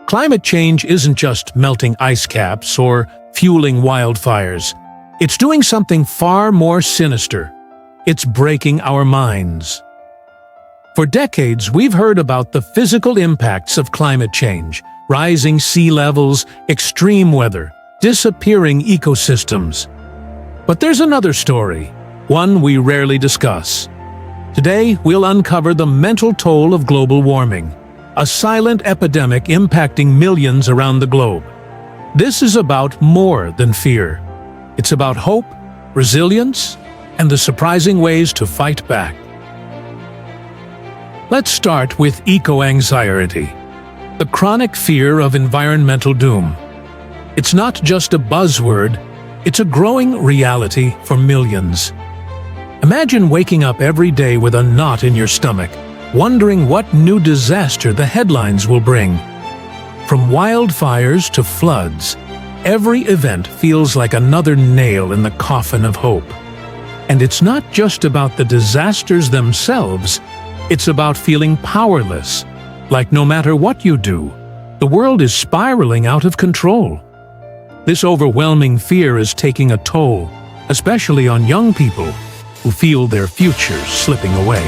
Climate change isn't just melting ice caps or fueling wildfires. It's doing something far more sinister. It's breaking our minds. For decades, we've heard about the physical impacts of climate change: rising sea levels, extreme weather, disappearing ecosystems. But there's another story, one we rarely discuss. Today, we'll uncover the mental toll of global warming, a silent epidemic impacting millions around the globe. This is about more than fear. It's about hope, resilience, and the surprising ways to fight back. Let's start with eco-anxiety, the chronic fear of environmental doom. It's not just a buzzword, it's a growing reality for millions. Imagine waking up every day with a knot in your stomach, wondering what new disaster the headlines will bring. From wildfires to floods, every event feels like another nail in the coffin of hope. And it's not just about the disasters themselves, it's about feeling powerless, like no matter what you do, the world is spiraling out of control. This overwhelming fear is taking a toll, especially on young people who feel their futures slipping away.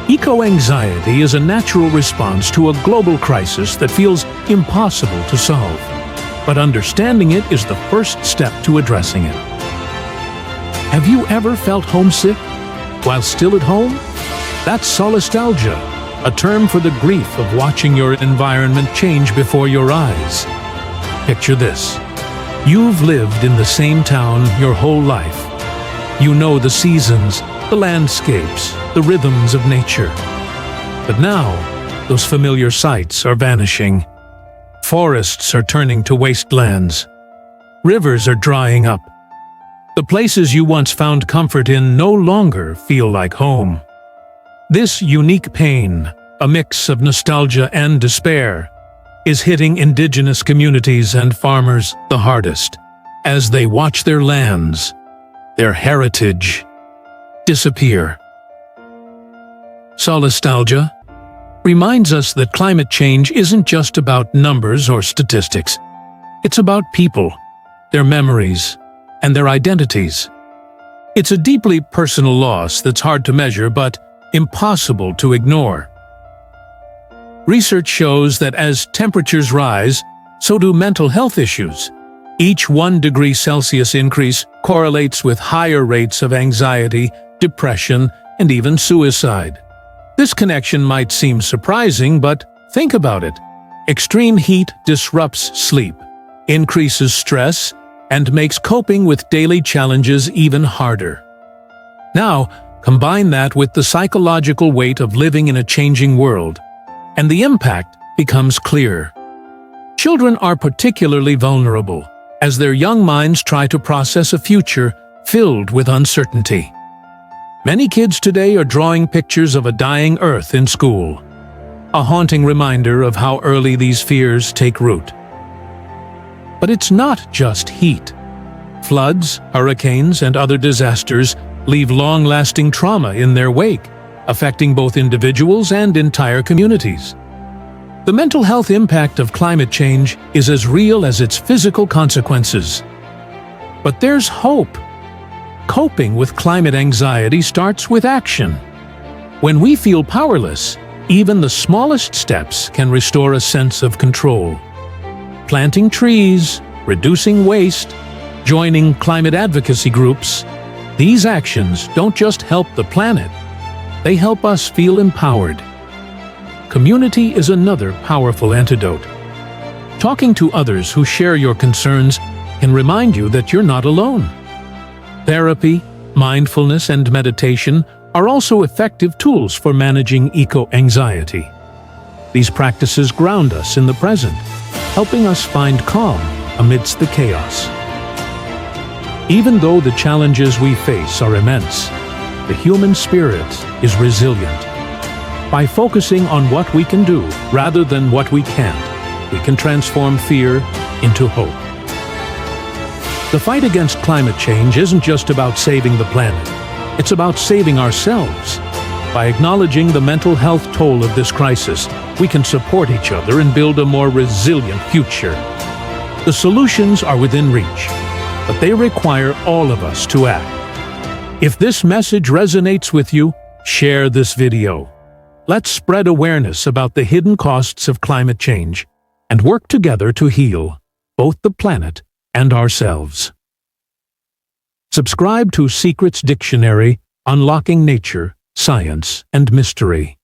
Eco-anxiety is a natural response to a global crisis that feels impossible to solve. But understanding it is the first step to addressing it. Have you ever felt homesick while still at home? That's solastalgia, a term for the grief of watching your environment change before your eyes. Picture this. You've lived in the same town your whole life. You know the seasons, the landscapes, the rhythms of nature. But now, those familiar sights are vanishing. Forests are turning to wastelands. Rivers are drying up. The places you once found comfort in no longer feel like home. This unique pain, a mix of nostalgia and despair, is hitting indigenous communities and farmers the hardest, as they watch their lands, their heritage, disappear. Solastalgia reminds us that climate change isn't just about numbers or statistics. It's about people, their memories, and their identities. It's a deeply personal loss that's hard to measure but impossible to ignore. Research shows that as temperatures rise, so do mental health issues. Each 1 degree Celsius increase correlates with higher rates of anxiety, depression, and even suicide. This connection might seem surprising, but think about it. Extreme heat disrupts sleep, increases stress, and makes coping with daily challenges even harder. Now, combine that with the psychological weight of living in a changing world, and the impact becomes clear. Children are particularly vulnerable, as their young minds try to process a future filled with uncertainty. Many kids today are drawing pictures of a dying Earth in school, a haunting reminder of how early these fears take root. But it's not just heat. Floods, hurricanes, and other disasters leave long-lasting trauma in their wake, affecting both individuals and entire communities. The mental health impact of climate change is as real as its physical consequences. But there's hope. Coping with climate anxiety starts with action. When we feel powerless, even the smallest steps can restore a sense of control. Planting trees, reducing waste, joining climate advocacy groups, these actions don't just help the planet, they help us feel empowered. Community is another powerful antidote. Talking to others who share your concerns can remind you that you're not alone. Therapy, mindfulness, and meditation are also effective tools for managing eco-anxiety. These practices ground us in the present, helping us find calm amidst the chaos. Even though the challenges we face are immense, the human spirit is resilient. By focusing on what we can do rather than what we can't, we can transform fear into hope. The fight against climate change isn't just about saving the planet. It's about saving ourselves. By acknowledging the mental health toll of this crisis, we can support each other and build a more resilient future. The solutions are within reach, but they require all of us to act. If this message resonates with you, share this video. Let's spread awareness about the hidden costs of climate change and work together to heal both the planet and ourselves. Subscribe to Secrets Dictionary, Unlocking Nature, Science, and Mystery.